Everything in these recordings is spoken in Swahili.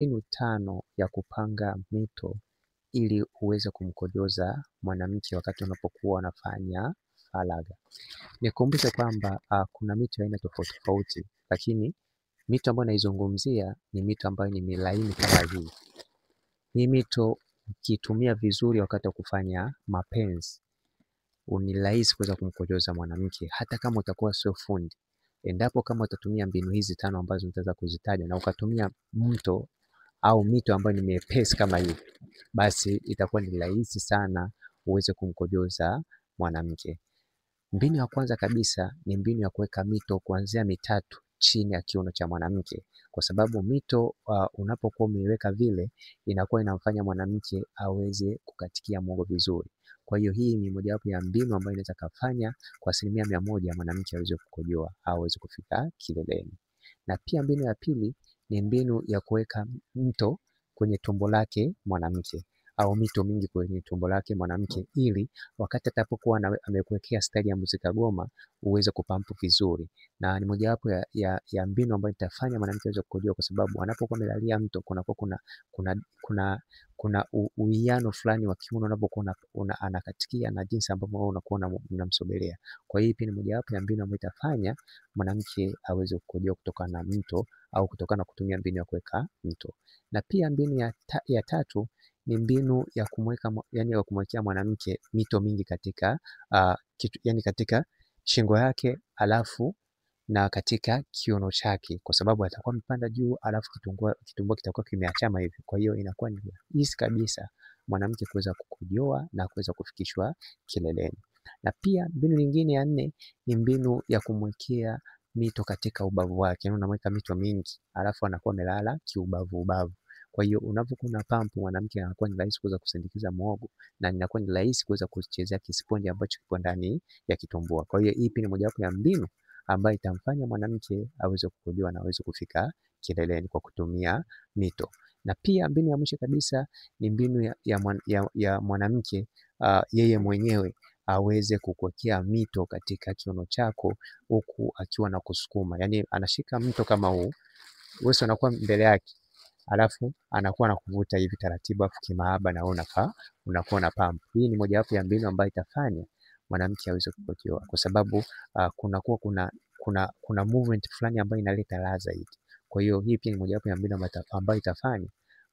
mbinu 5 ya kupanga mito ili uweze kumkojoza mwanamke wakati unapokuwa unafanya faragha. Nikumbushe kwamba kuna mito aina tofauti tofauti, lakini mito ambayo naizungumzia ni mito ambayo ni milaini kama hii. Hii mito ukitumia vizuri wakati wa kufanya mapenzi, ni rahisi kuweza kumkojoza mwanamke hata kama utakuwa sio fundi. Endapo kama utatumia mbinu hizi 5 ambazo nitaweza kuzitaja na ukatumia mto au mito ambayo ni mepesi kama hii, basi itakuwa ni rahisi sana uweze kumkojoza mwanamke. Mbinu ya kwanza kabisa ni mbinu ya kuweka mito kuanzia mitatu chini ya kiuno cha mwanamke, kwa sababu mito unapokuwa umeiweka vile inakuwa inamfanya mwanamke aweze kukatikia muongo vizuri. Kwa hiyo hii ni mojawapo ya mbinu ambayo inaweza kufanya kwa 100% mwanamke aweze kukojoa au aweze kufika kileleni. Na pia mbinu ya pili ni mbinu ya kuweka mto kwenye tumbo lake mwanamke au mito mingi kwenye tumbo lake mwanamke, ili wakati atapokuwa amekuwekea staili ya muzika goma uweze kupampu vizuri. Na ni mojawapo ya mbinu ambayo itafanya mwanamke aweze kukojoa, kwa sababu anapokuwa amelalia mto kuna uwiano fulani wa kiuno unapokuwa anakatikia na jinsi ambavyo wewe unakuwa unamsogelea. Kwa hiyo pia ni mojawapo ya mbinu ambayo itafanya mwanamke aweze kukojoa kutokana na mto au kutokana na kutumia mbinu ya kuweka mto. Na pia mbinu ya tatu ni mbinu ya kumwekea mwanamke mito mingi katika katika shingo yake alafu na katika kiuno chake, kwa sababu atakuwa amepanda juu alafu kitumbua kitakuwa kimeachama hivi. Kwa hiyo inakuwa ni rahisi kabisa mwanamke kuweza kukojoa na kuweza kufikishwa kileleni. Na pia mbinu nyingine ya 4 ni mbinu ya kumwekea mito katika ubavu wake. Unamweka mito mingi alafu anakuwa amelala kiubavu ubavu. Kwa hiyo unapokuwa na pampu, mwanamke anakuwa ni rahisi kuweza kusindikiza muogo na inakuwa ni rahisi kuweza kuchezea kisponji ambacho kipo ndani ya kitumbua. Kwa hiyo hii pia ni mojawapo ya mbinu ambayo itamfanya mwanamke aweze kukojoa na aweze kufika kileleni kwa kutumia mito. Na pia mbinu ya mwisho kabisa ni mbinu ya mwanamke yeye mwenyewe aweze kukuwekea mito katika kiuno chako huku akiwa na kusukuma. Yaani anashika mto kama huu, wewe unakuwa mbele yake, alafu anakuwa anakuvuta hivi taratibu afu kimahaba na wewe unakuwa na pump. Hii ni mojawapo ya mbinu ambayo itafanya mwanamke aweze kukojoa, kwa sababu kuna movement fulani ambayo inaleta ladha zaidi. Kwa hiyo hii pia ni mojawapo ya mbinu ambayo itafanya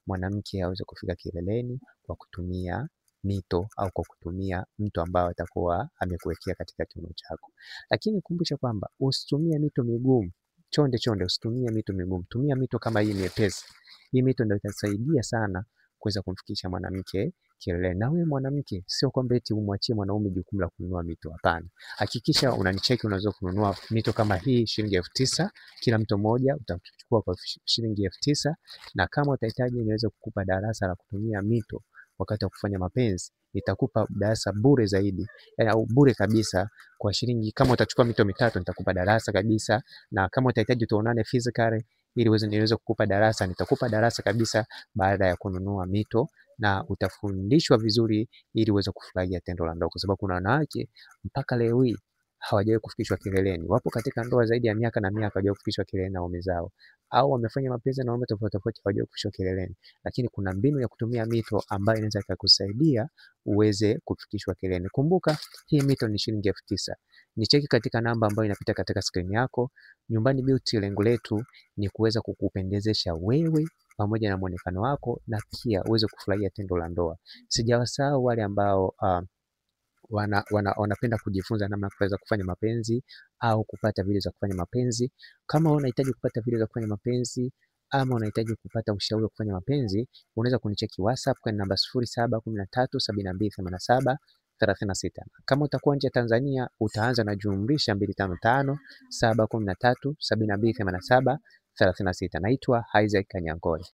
mwanamke aweze kufika kileleni kwa kutumia mito au kwa kutumia mto ambao atakuwa amekuwekea katika kiuno chako. Lakini kumbusha kwamba usitumie mito migumu. Chonde usitumie mito migumu. Tumia mito kama hii nyepesi. Hii mito ndio itasaidia sana kuweza kumfikisha mwanamke kileleni. Na wewe mwanamke, sio kwamba eti umwachie mwanaume jukumu la kununua mito, hapana. Hakikisha unanicheki, unaweza kununua mito kama hii shilingi 9,000 kila mto mmoja utachukua kwa shilingi 9,000. Na kama utahitaji niweze kukupa darasa la kutumia mito wakati wa kufanya mapenzi, nitakupa darasa bure zaidi, au bure kabisa kwa shilingi. Kama utachukua mito 3 nitakupa darasa kabisa, na kama utahitaji tuonane physically ili niweze kukupa darasa, nitakupa darasa kabisa baada ya kununua mito, na utafundishwa vizuri ili uweze kufurahia tendo la ndoa, kwa sababu kuna wanawake mpaka leo hii hawajawahi kufikishwa kileleni. Wapo katika ndoa zaidi ya miaka na miaka hawajawahi kufikishwa kileleni na waume zao, au wamefanya mapenzi na waume tofauti tofauti hawajawahi kufikishwa kileleni. Lakini kuna mbinu ya kutumia mito ambayo inaweza kukusaidia uweze kufikishwa kileleni. Kumbuka hii mito ni shilingi 9,000. Nicheki katika namba ambayo inapita katika screen yako. Nyumbani Beauty, lengo letu ni kuweza kukupendezesha wewe pamoja na muonekano wako, na pia uweze kufurahia tendo la ndoa. Sijawasahau wale ambao wanapenda kujifunza namna kuweza kufanya mapenzi au kupata video za kufanya mapenzi. Kama unahitaji kupata video za kufanya mapenzi ama unahitaji kupata ushauri wa kufanya mapenzi, unaweza kunicheki WhatsApp kwa namba 0713728736. Kama utakuwa nje ya Tanzania utaanza na jumlisha 255 713 728736. Naitwa Isaac Kanyankole.